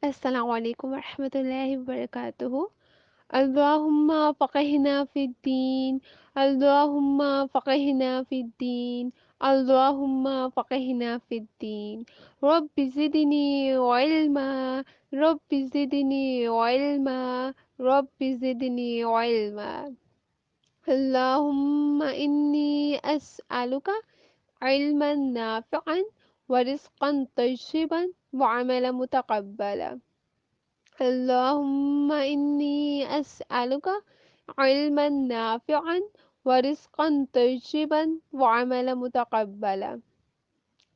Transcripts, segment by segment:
السلام علیکم ورحمۃ اللہ وبرکاتہ۔ اللہم فقہنا فی الدین، اللہم فقہنا فی الدین، اللہم فقہنا فی الدین، رب زدنی علما، رب زدنی علما، رب زدنی علما۔ اللہم انی اسألک علما نافعا ورزقا طیبا وعملا متقبلا۔ اللهم إني أسألك علما نافعا ورزقا طيبا وعملا متقبلا۔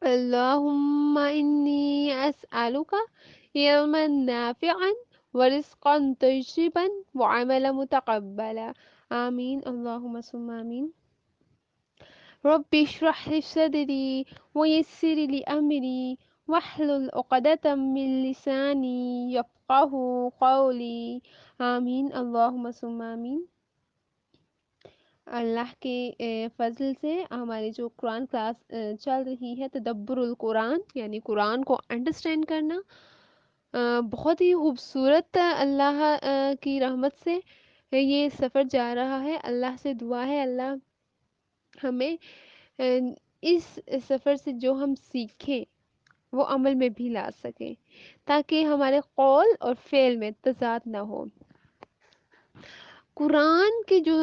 اللهم إني أسألك علما نافعا ورزقا طيبا وعملا متقبلا، آمين اللهم ثم آمين۔ رب اشرح لي صدري ويسر لي أمري واحلل عقدة من لساني يفقه قولي، آمین اللہم ثم آمین۔ اللہ کے فضل سے ہماری جو قرآن کلاس چل رہی ہے، تدبر القرآن یعنی قرآن کو انڈرسٹینڈ کرنا، بہت ہی خوبصورت اللہ کی رحمت سے یہ سفر جا رہا ہے۔ اللہ سے دعا ہے اللہ ہمیں اس سفر سے جو ہم سیکھیں وہ عمل میں بھی لا سکیں، تاکہ ہمارے قول اور فعل میں تضاد نہ ہو۔ قرآن کے جو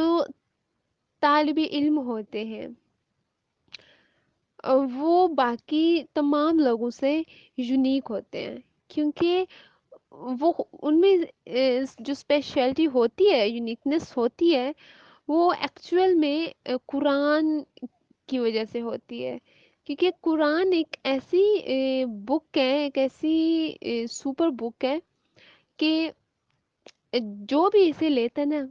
طالب علم ہوتے ہیں وہ باقی تمام لوگوں سے یونیک ہوتے ہیں، کیونکہ وہ ان میں جو اسپیشلٹی ہوتی ہے، یونیکنس ہوتی ہے، وہ ایکچول میں قرآن کی وجہ سے ہوتی ہے۔ کیونکہ قرآن ایک ایسی بک ہے، ایک ایسی سپر بک ہے کہ جو بھی اسے لیتا نا،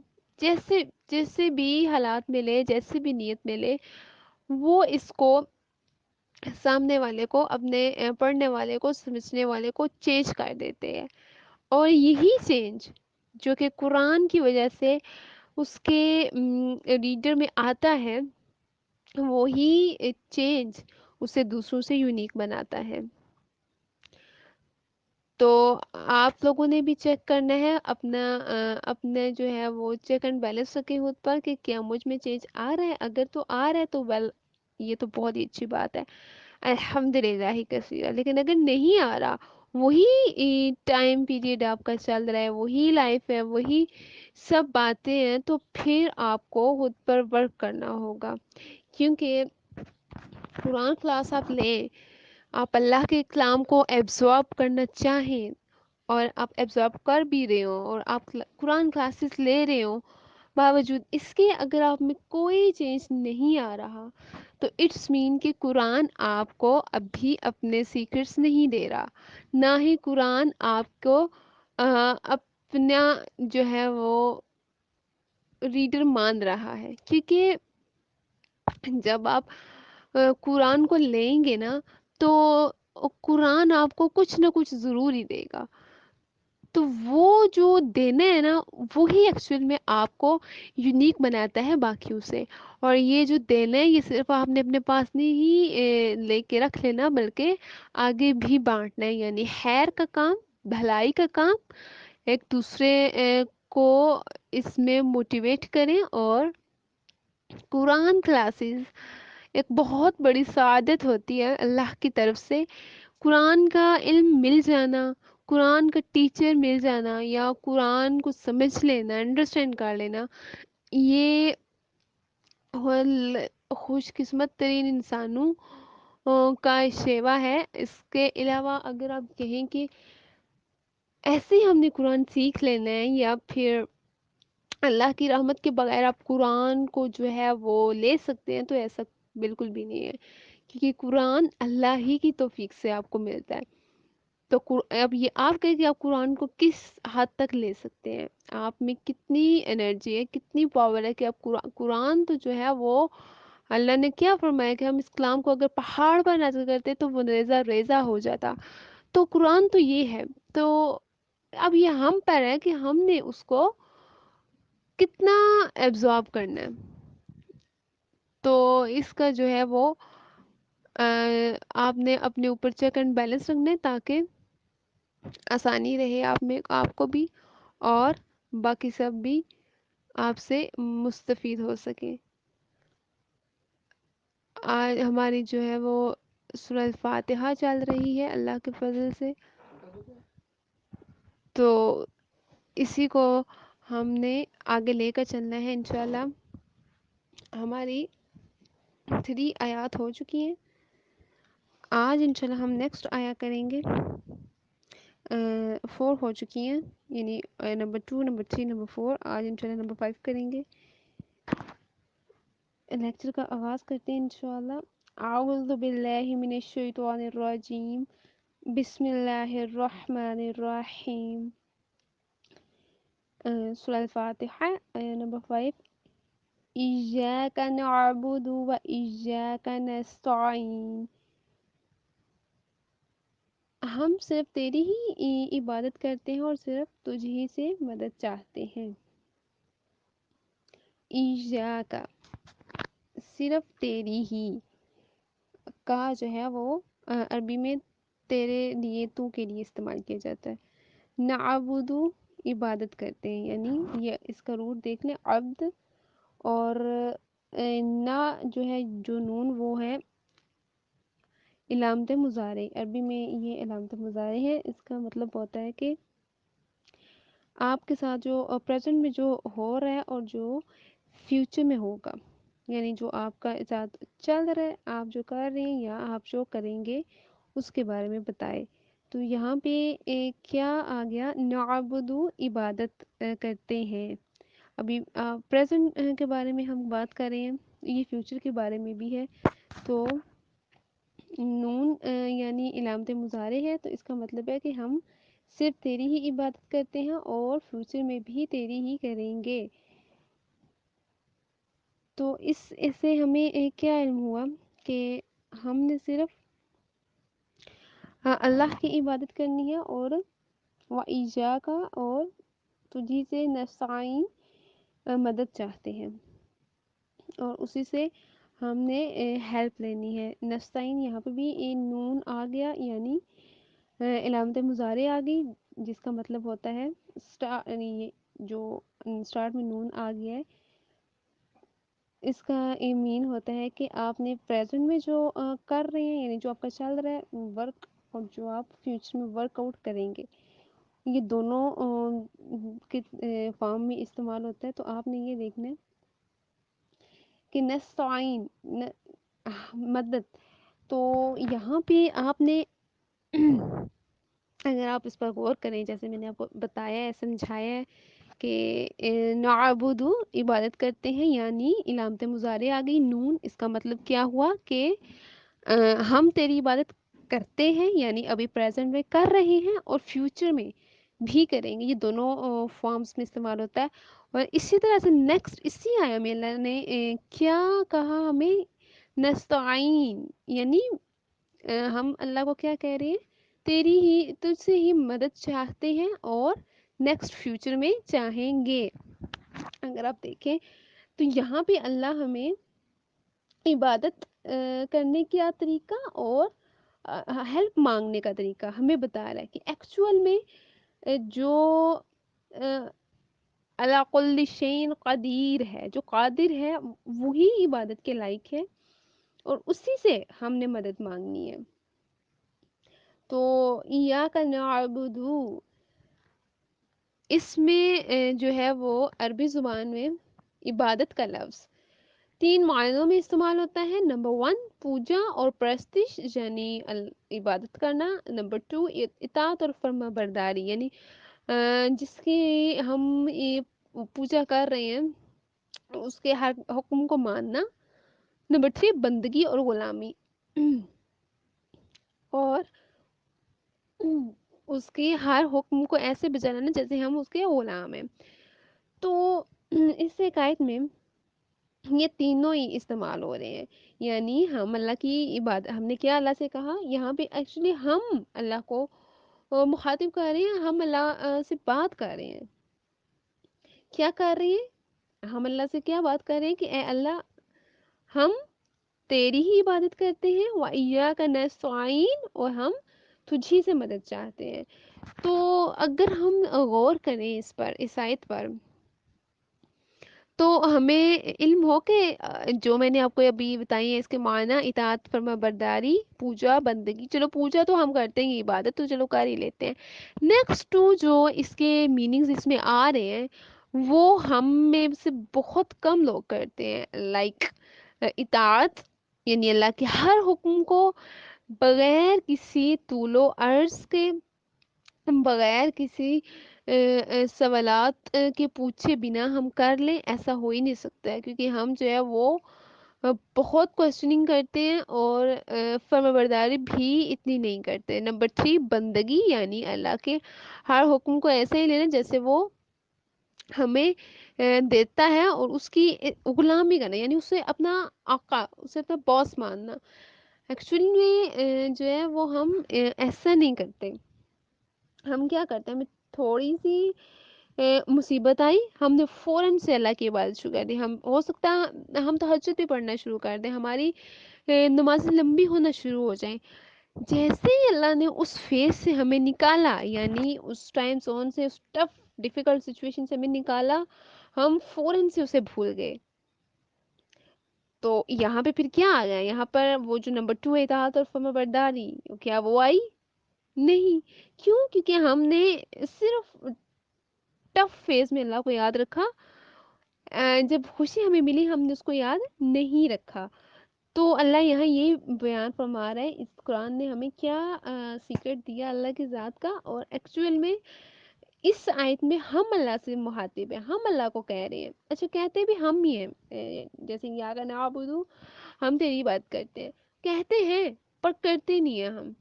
جیسے بھی حالات میں لے، جیسے بھی نیت میں لے، وہ اس کو سامنے والے کو، اپنے پڑھنے والے کو، سمجھنے والے کو چینج کر دیتے ہیں۔ اور یہی چینج جو کہ قرآن کی وجہ سے اس کے ریڈر میں آتا ہے، وہی چینج اسے دوسروں سے یونیک بناتا ہے۔ تو آپ لوگوں نے بھی چیک کرنا ہے اپنا جو ہے وہ چیک اینڈ بیلنس رکھیں خود پر کہ کیا مجھ میں چینج آ رہا ہے۔ اگر تو آ رہا ہے تو ویل، یہ تو بہت ہی اچھی بات ہے، الحمد للہ ہی کثیرہ۔ لیکن اگر نہیں آ رہا، وہی ٹائم پیریڈ آپ کا چل رہا ہے، وہی لائف ہے، وہی سب باتیں ہیں، تو پھر آپ کو خود پر ورک کرنا ہوگا۔ کیونکہ قرآن کلاس آپ لیں، آپ اللہ کے کلام کو ایبزارب کرنا چاہیں، اور آپ ایبزارب کر بھی رہے ہوں، اور آپ قرآن کلاسز لے رہے ہوں، باوجود اس کے اگر آپ میں کوئی چینج نہیں آ رہا، تو اٹس مین کہ قرآن آپ کو ابھی اپنے سیکرٹس نہیں دے رہا، نہ ہی قرآن آپ کو اپنا جو ہے وہ ریڈر مان رہا ہے۔ کیونکہ جب آپ قرآن کو لیں گے نا، تو قرآن آپ کو کچھ نہ کچھ ضرور ہی دے گا۔ تو وہ جو دینا ہے نا، وہی ایکچوئل میں آپ کو یونیک بناتا ہے باقیوں سے۔ اور یہ جو دینا ہے، یہ صرف آپ نے اپنے پاس نہیں ہی لے کے رکھ لینا، بلکہ آگے بھی بانٹنا ہے، یعنی خیر کا کام، بھلائی کا کام، ایک دوسرے کو اس میں موٹیویٹ کریں۔ اور قرآن کلاسز ایک بہت بڑی سعادت ہوتی ہے اللہ کی طرف سے۔ قرآن کا علم مل جانا، قرآن کا ٹیچر مل جانا، یا قرآن کو سمجھ لینا، انڈرسٹینڈ کر لینا، یہ خوش قسمت ترین انسانوں کا شیوا ہے۔ اس کے علاوہ اگر آپ کہیں کہ ایسے ہی ہم نے قرآن سیکھ لینا ہے، یا پھر اللہ کی رحمت کے بغیر آپ قرآن کو جو ہے وہ لے سکتے ہیں، تو ایسا بالکل بھی نہیں ہے، کیونکہ قرآن اللہ ہی کی توفیق سے آپ کو ملتا ہے۔ تو اب یہ آپ کہیں کہ آپ قرآن کو کس حد تک لے سکتے ہیں، آپ میں کتنی انرجی ہے، کتنی پاور ہے کہ آپ قرآن تو جو ہے وہ اللہ نے کیا فرمایا کہ ہم اس کلام کو اگر پہاڑ پر نازل کرتے تو وہ ریزہ ریزہ ہو جاتا۔ تو قرآن تو یہ ہے۔ تو اب یہ ہم پر ہے کہ ہم نے اس کو کتنا ایبزارب کرنا ہے۔ تو اس کا جو ہے وہ آپ نے اپنے اوپر چیک اینڈ بیلنس رکھنا ہے، تاکہ آسانی رہے آپ کو بھی، اور باقی سب بھی آپ سے مستفید ہو سکیں۔ آج ہماری جو ہے وہ سورہ الفاتحہ چل رہی ہے اللہ کے فضل سے، تو اسی کو ہم نے آگے لے کر چلنا ہے انشاءاللہ۔ ہماری 3 آیات ہو چکی ہیں، آج انشاءاللہ ہم نیکسٹ آیا کریں گے، 4 ہو چکی ہیں، یعنی نمبر 2، نمبر 3، نمبر 4، آج انشاءاللہ نمبر 5 کریں گے۔ لیکچر کا آغاز کرتے ہیں انشاءاللہ۔ اعوذ باللہ من الشیطان الرجیم، بسم اللہ الرحمن الرحیم۔ سورہ الفاتحہ نمبر 5۔ ایاک نعبد و ایاک نستعین، ہم صرف تیری ہی عبادت کرتے ہیں اور صرف تجھ ہی سے مدد چاہتے ہیں۔ ایاک، صرف تیری ہی کا جو ہے وہ عربی میں تیرے لیے، تو کے لیے استعمال کیا جاتا ہے۔ نعبدو، عبادت کرتے ہیں، یعنی یہ اس کا روٹ دیکھ لیں، عبد، اور نا جو ہے، جو نون وہ ہے علامت مضارع، عربی میں یہ علامت مضارع ہے۔ اس کا مطلب ہوتا ہے کہ آپ کے ساتھ جو پریزنٹ میں جو ہو رہا ہے اور جو فیوچر میں ہوگا، یعنی جو آپ کا ساتھ چل رہا ہے، آپ جو کر رہے ہیں یا آپ جو کریں گے، اس کے بارے میں بتائے۔ تو یہاں پہ کیا آ گیا؟ نعبدو، عبادت کرتے ہیں۔ ابھی پریزنٹ کے بارے میں ہم بات کر رہے ہیں، یہ فیوچر کے بارے میں بھی ہے۔ تو نون یعنی علامت مضارع ہے، تو اس کا مطلب ہے کہ ہم صرف تیری ہی عبادت کرتے ہیں اور فیوچر میں بھی تیری ہی کریں گے۔ تو اس سے ہمیں کیا علم ہوا کہ ہم نے صرف اللہ کی عبادت کرنی ہے، اور وَإِيَّاكَ، اور تجھی سے نستعین، مدد چاہتے ہیں، اور اسی سے ہم نے ہیلپ لینی ہے۔ نستعین، یہاں پہ بھی نون آ گیا، یعنی علامت مضارع آ گئی، جس کا مطلب ہوتا ہے یعنی جو اسٹارٹ میں نون آ گیا ہے، اس کا مین ہوتا ہے کہ آپ نے پریزنٹ میں جو کر رہے ہیں، یعنی جو آپ کا چل رہا ہے ورک، اور جو آپ فیوچر میں ورک آؤٹ کریں گے، یہ دونوں کے فارم میں استعمال ہوتا ہے۔ تو آپ نے یہ دیکھنا ہے کہ نستعین، مدد، تو یہاں پہ آپ نے اگر آپ اس پر غور کریں، جیسے میں نے آپ کو بتایا ہے، سمجھایا ہے کہ نعبدو، عبادت کرتے ہیں، یعنی علامت مضارع آ گئی نون، اس کا مطلب کیا ہوا کہ ہم تیری عبادت کرتے ہیں، یعنی ابھی پریزنٹ میں کر رہے ہیں اور فیوچر میں بھی کریں گے، یہ دونوں فارمز میں استعمال ہوتا ہے۔ اور اسی طرح سے نیکسٹ اسی آیا میں اللہ نے کیا کہا ہمیں؟ نستعین، یعنی ہم اللہ کو کیا کہہ رہے ہیں؟ تیری ہی، تجھ سے ہی مدد چاہتے ہیں اور نیکسٹ فیوچر میں چاہیں گے۔ اگر آپ دیکھیں تو یہاں پہ اللہ ہمیں عبادت کرنے کا طریقہ اور ہیلپ مانگنے کا طریقہ ہمیں بتا رہا ہے کہ ایکچول میں جو علی کل شیء قدیر ہے، جو قادر ہے، وہی عبادت کے لائق ہے، اور اسی سے ہم نے مدد مانگنی ہے۔ تو ایاک نعبد، اس میں جو ہے وہ عربی زبان میں عبادت کا لفظ 3 معنوں میں استعمال ہوتا ہے۔ نمبر 1، پوجا اور پرستش، یعنی عبادت کرنا۔ نمبر 2، اطاعت اور فرما برداری، یعنی جس کی ہم پوجا کر رہے ہیں اس کے ہر حکم کو ماننا۔ نمبر 3، بندگی اور غلامی، اور اس کے ہر حکم کو ایسے بجا لانا جیسے ہم اس کے غلام ہیں۔ تو اس آیت میں یہ تینوں ہی استعمال ہو رہے ہیں، یعنی ہم اللہ کی عبادت، ہم نے کیا اللہ سے کہا، یہاں پہ ایکچولی ہم اللہ کو مخاطب کر رہے ہیں، ہم اللہ سے بات کر رہے ہیں۔ کیا کر رہے ہیں؟ ہم اللہ سے کیا بات کر رہے ہیں کہ اے اللہ، ہم تیری ہی عبادت کرتے ہیں، وَإِيَّاكَ نَسْتَعِينُ، اور ہم تجھی سے مدد چاہتے ہیں. تو اگر ہم غور کریں اس پر، اس آیت پر، تو ہمیں علم ہو کہ جو میں نے آپ کو ابھی بتائی ہے اس کے معنی اطاعت، فرما برداری، پوجا، بندگی. چلو پوجا تو ہم کرتے ہیں، عبادت تو چلو کر ہی لیتے ہیں. نیکسٹ ٹو جو اس کے میننگز اس میں آ رہے ہیں وہ ہم میں سے بہت کم لوگ کرتے ہیں. لائک اطاعت یعنی اللہ کے ہر حکم کو بغیر کسی طول و عرض کے، بغیر کسی سوالات کے پوچھے بنا ہم کر لیں، ایسا ہو ہی نہیں سکتا ہے. کیونکہ ہم جو ہے وہ بہت کوشچننگ کرتے ہیں اور فرما برداری بھی اتنی نہیں کرتے. نمبر 3 بندگی، یعنی اللہ کے ہر حکم کو ایسے ہی لینا جیسے وہ ہمیں دیتا ہے، اور اس کی غلامی کرنا، یعنی اسے اپنا آقا، اسے اپنا باس ماننا. ایکچولی میں جو ہے وہ ہم ایسا نہیں کرتے. ہم کیا کرتے ہیں، ہمیں تھوڑی سی مصیبت آئی، ہم نے فوراً سے اللہ کی عبادت شروع کر دی. ہم ہو سکتا ہے ہم تہجد بھی پڑھنا شروع کر دیں، ہماری نمازیں لمبی ہونا شروع ہو جائیں. جیسے ہی اللہ نے اس فیز سے ہمیں نکالا، یعنی اس ٹائم زون سے، اس ٹف ڈیفیکلٹ سچویشن سے ہمیں نکالا، ہم فوراً سے اسے بھول گئے. تو یہاں پہ پھر کیا آ گیا، یہاں پر وہ جو نمبر 2 ہے اطاعت اور فرما برداری، کیا وہ آئی؟ نہیں. کیوں؟ کیونکہ ہم نے صرف ٹف فیز میں اللہ کو یاد رکھا، جب خوشی ہمیں ملی ہم نے اس کو یاد نہیں رکھا. تو اللہ یہاں یہ بیان فرما رہا ہے، اس قرآن نے ہمیں کیا سیکرٹ دیا اللہ کی ذات کا. اور ایکچوئل میں اس آیت میں ہم اللہ سے مخاطب ہیں، ہم اللہ کو کہہ رہے ہیں. اچھا کہتے بھی ہم ہی ہیں، جیسے یا کا نعبدو، ہم تیری بات کرتے ہیں، کہتے ہیں پر کرتے نہیں ہیں ہم.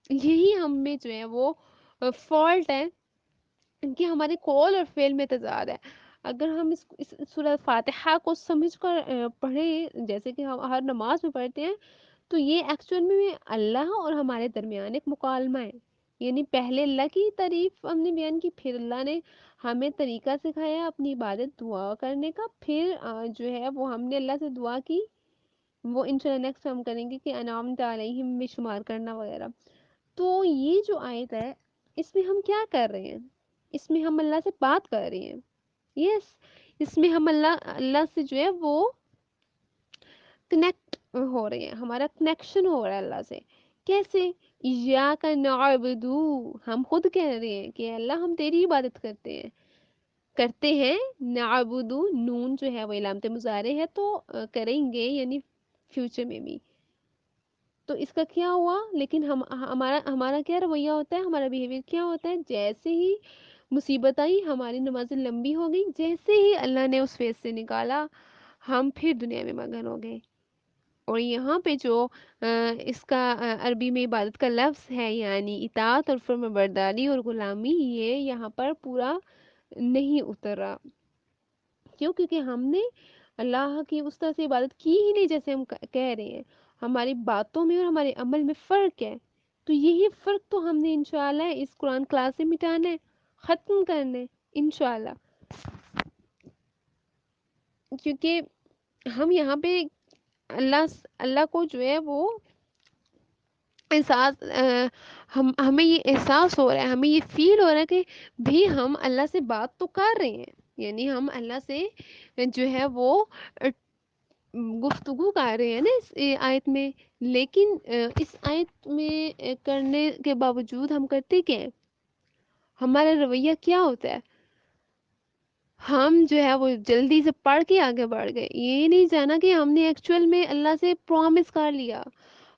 یہی ہم میں جو ہے وہ فالٹ ہے کہ ہمارے قول اور فعل میں تضاد ہے. اگر ہم اس سورہ فاتحہ کو سمجھ کر پڑھیں جیسے کہ ہم ہر نماز میں پڑھتے ہیں، تو یہ ایکچوئل میں اللہ اور ہمارے درمیان ایک مکالمہ ہے. یعنی پہلے اللہ کی تعریف ہم نے بیان کی، پھر اللہ نے ہمیں طریقہ سکھایا اپنی عبادت دعا کرنے کا، پھر جو ہے وہ ہم نے اللہ سے دعا کی. وہ انشاءاللہ نیکسٹ ہم کریں گے کہ انعامت علیہم میں شمار کرنا وغیرہ. تو یہ جو آیت ہے اس میں ہم کیا کر رہے ہیں، اس میں ہم اللہ سے بات کر رہے ہیں. یس، اس میں ہم اللہ سے جو ہے وہ کنیکٹ ہو رہے ہیں، ہمارا کنیکشن ہو رہا ہے اللہ سے. کیسے؟ ایاک نعبدو، ہم خود کہہ رہے ہیں کہ اللہ ہم تیری عبادت کرتے ہیں. نعبدو، نون جو ہے وہ علامت مضارع ہے تو کریں گے یعنی فیوچر میں بھی. تو اس کا کیا ہوا، لیکن ہمارا کیا رویہ ہوتا ہے، ہمارا بیہیویئر کیا ہوتا ہے، جیسے ہی مصیبت آئی ہماری نمازیں لمبی ہو گئی، جیسے ہی اللہ نے اس فیز سے نکالا ہم پھر دنیا میں مگن ہو گئے. اور یہاں پہ جو اس کا عربی میں عبادت کا لفظ ہے، یعنی اطاعت اور فرما برداری اور غلامی، یہ یہاں پر پورا نہیں اترا. کیوں؟ کیونکہ ہم نے اللہ کی اس طرح سے عبادت کی ہی نہیں جیسے ہم کہہ رہے ہیں. ہماری باتوں میں اور ہمارے عمل میں فرق ہے. تو یہی فرق تو ہم نے انشاءاللہ اس قرآن کلاس سے مٹانا ہے، ختم کرنا ہے انشاءاللہ. کیونکہ ہم یہاں پہ اللہ کو جو ہے وہ احساس ہمیں یہ احساس ہو رہا ہے، ہمیں یہ فیل ہو رہا ہے کہ بھی ہم اللہ سے بات تو کر رہے ہیں. یعنی ہم اللہ سے جو ہے وہ گفتگو کر رہے ہیں نا اس آیت میں. لیکن اس آیت میں کرنے کے باوجود ہم کرتے کیا ہیں، ہمارا رویہ کیا ہوتا ہے؟ ہم جو ہے وہ جلدی سے پڑھ کے آگے بڑھ گئے، یہ نہیں جانا کہ ہم نے ایکچوئل میں اللہ سے پرومس کر لیا.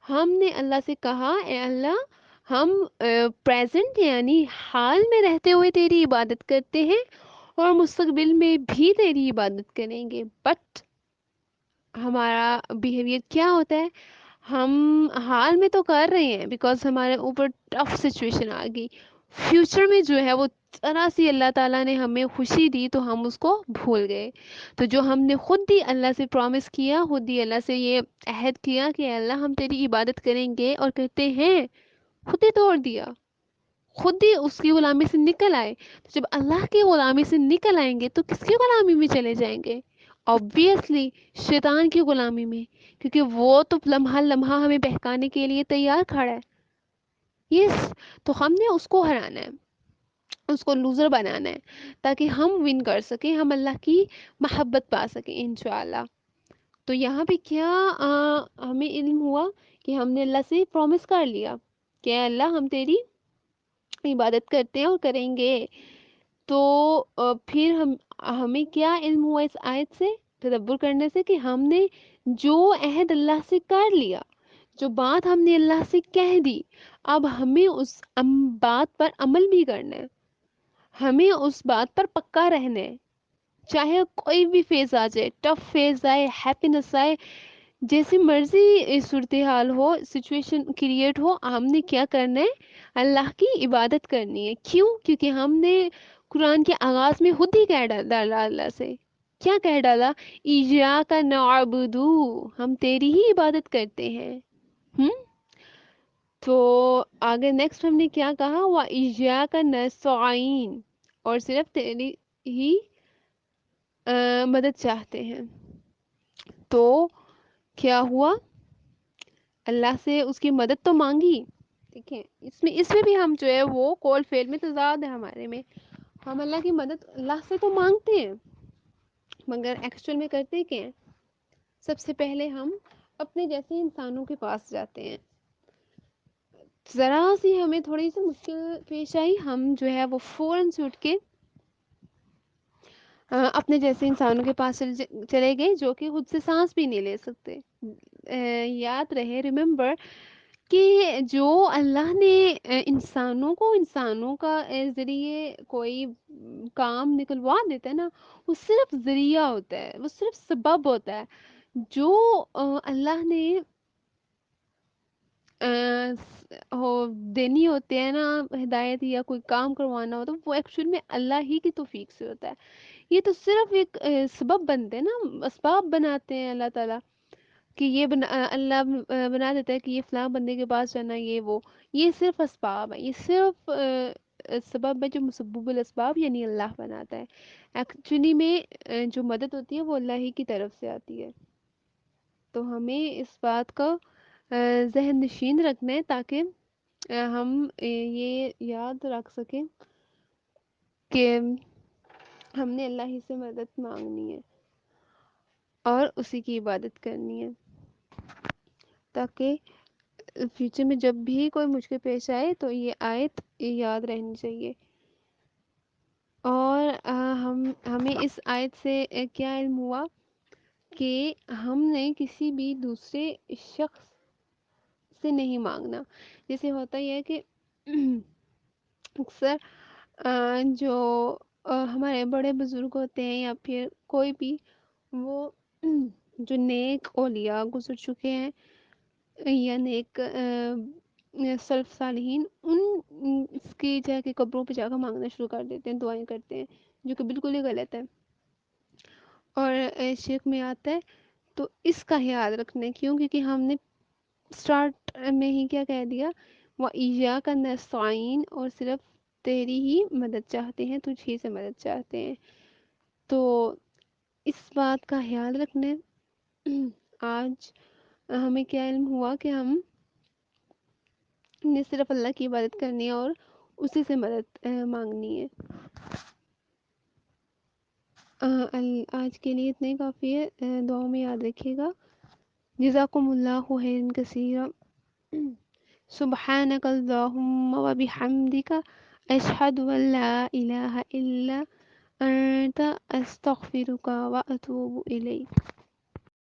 ہم نے اللہ سے کہا اے اللہ ہم پریزنٹ یعنی حال میں رہتے ہوئے تیری عبادت کرتے ہیں اور مستقبل میں بھی تیری عبادت کریں گے. بٹ ہمارا بیہیویئر کیا ہوتا ہے، ہم حال میں تو کر رہے ہیں بیکاز ہمارے اوپر ٹف سچویشن آ گئی. فیوچر میں جو ہے وہ ذرا سی اللہ تعالیٰ نے ہمیں خوشی دی تو ہم اس کو بھول گئے. تو جو ہم نے خود ہی اللہ سے پرومس کیا، خود ہی اللہ سے یہ عہد کیا کہ اللہ ہم تیری عبادت کریں گے اور کرتے ہیں، خود ہی توڑ دیا، خود ہی اس کی غلامی سے نکل آئے. تو جب اللہ کی غلامی سے نکل آئیں گے تو کس کی غلامی میں چلے جائیں گے؟ obviously شیطان کی غلامی میں، کیونکہ وہ تو لمحہ لمحہ ہمیں بہکانے کے لیے تیار کھڑا ہے. یس، تو ہم نے اس کو ہرانا ہے، اس کو لوزر بنانا ہے، تاکہ ہم ون کر سکیں، ہم اللہ کی محبت پا سکیں انشاءاللہ۔ تو یہاں پہ کیا ہمیں علم ہوا کہ ہم نے اللہ سے پرومس کر لیا کہ اے اللہ ہم تیری عبادت کرتے ہیں اور کریں گے۔ تو پھر ہمیں کیا علم ہوا اس آیت سے، تدبر کرنے سے، کہ ہم نے جو عہد اللہ سے کر لیا، جو بات ہم نے اللہ سے کہہ دی، اب ہمیں اس بات پر عمل بھی کرنا ہے، ہمیں اس بات پر پکا رہنا ہے، چاہے کوئی بھی فیز آ جائے، ٹف فیز آئے، ہیپینس آئے، جیسی مرضی صورتحال ہو، سچویشن کریٹ ہو، ہم نے کیا کرنا ہے؟ اللہ کی عبادت کرنی ہے۔ کیوں؟ کیونکہ ہم نے قرآن کے آغاز میں خود ہی کہہ ڈالا اللہ سے، کیا کہہ ڈالا؟ ایاک نعبدو، ہم تیری ہی عبادت کرتے ہیں۔ ہم تو آگے نیکسٹ ہم نے کیا کہا؟ وَإِيَّاكَ نَسْتَعِينُ، اور صرف تیری ہی مدد چاہتے ہیں۔ تو کیا ہوا؟ اللہ سے اس کی مدد تو مانگی، دیکھیں اس میں بھی ہم جو ہے وہ کول فیل میں تضاد ہے ہمارے میں، ہم اللہ کی مدد اللہ سے تو مانگتے ہیں، مگر ایکچوئل میں کرتے کیا ہیں؟ سب سے پہلے ہم اپنے جیسے انسانوں کے پاس جاتے ہیں، ذرا سی ہمیں تھوڑی سی مشکل پیش آئی، ہم جو ہے وہ فوراً سے اٹھ کے اپنے جیسے انسانوں کے پاس چلے گئے جو کہ خود سے سانس بھی نہیں لے سکتے۔ یاد رہے، ریممبر، کہ جو اللہ نے انسانوں کا ذریعے کوئی کام نکلوا دیتا ہے نا، وہ صرف ذریعہ ہوتا ہے، وہ صرف سبب ہوتا ہے۔ جو اللہ نے ہو دینی ہوتے ہیں نا ہدایت، یا کوئی کام کروانا ہوتا ہے، وہ ایکچوئل میں اللہ ہی کی توفیق سے ہوتا ہے۔ یہ تو صرف ایک سبب بنتے ہیں نا، اسباب بناتے ہیں اللہ تعالیٰ، کہ یہ اللہ بنا دیتا ہے کہ یہ فلاں بندے کے پاس جانا، یہ صرف اسباب ہے، یہ صرف سبب ہے جو مسبب الاسباب یعنی اللہ بناتا ہے۔ ایکچولی میں جو مدد ہوتی ہے وہ اللہ ہی کی طرف سے آتی ہے۔ تو ہمیں اس بات کا ذہن نشین رکھنا ہے، تاکہ ہم یہ یاد رکھ سکیں کہ ہم نے اللہ ہی سے مدد مانگنی ہے اور اسی کی عبادت کرنی ہے، تاکہ فیوچر میں جب بھی کوئی مشکل پیش آئے تو یہ آیت یاد رہنی چاہیے۔ اور ہمیں اس آیت سے کیا علم ہوا کہ ہم نے کسی بھی دوسرے شخص سے نہیں مانگنا۔ جیسے ہوتا ہی ہے کہ اکثر جو ہمارے بڑے بزرگ ہوتے ہیں یا پھر کوئی بھی، وہ جو نیک اولیاء گزر چکے ہیں یا نیک سلف صالحین، ان اس کی جا کے قبروں پہ جا کر مانگنا شروع کر دیتے ہیں، دعائیں کرتے ہیں، جو کہ بالکل ہی غلط ہے۔ اور شرک میں آتا ہے۔ تو اس کا خیال رکھنا ہے، کیوں؟ کیونکہ ہم نے اسٹارٹ میں ہی کیا کہہ دیا؟ وَإِيَّاكَ نَسْتَعِينُ، اور صرف تیری ہی مدد چاہتے ہیں، تجھ ہی سے مدد چاہتے ہیں۔ تو اس بات کا خیال رکھنا ہے۔ آج ہمیں کیا علم ہوا کہ ہم نے صرف اللہ کی عبادت کرنی ہے اور اسی سے مدد مانگنی ہے۔ آج کے لیے اتنے کافی ہے، دعاؤں میں یاد رکھیے گا۔ جزاکم اللہ خیرا کثیرا، سبحانک اللہم و بحمدک، اشہد ان لا الہ الا انت، استغفرک و اتوب الیک۔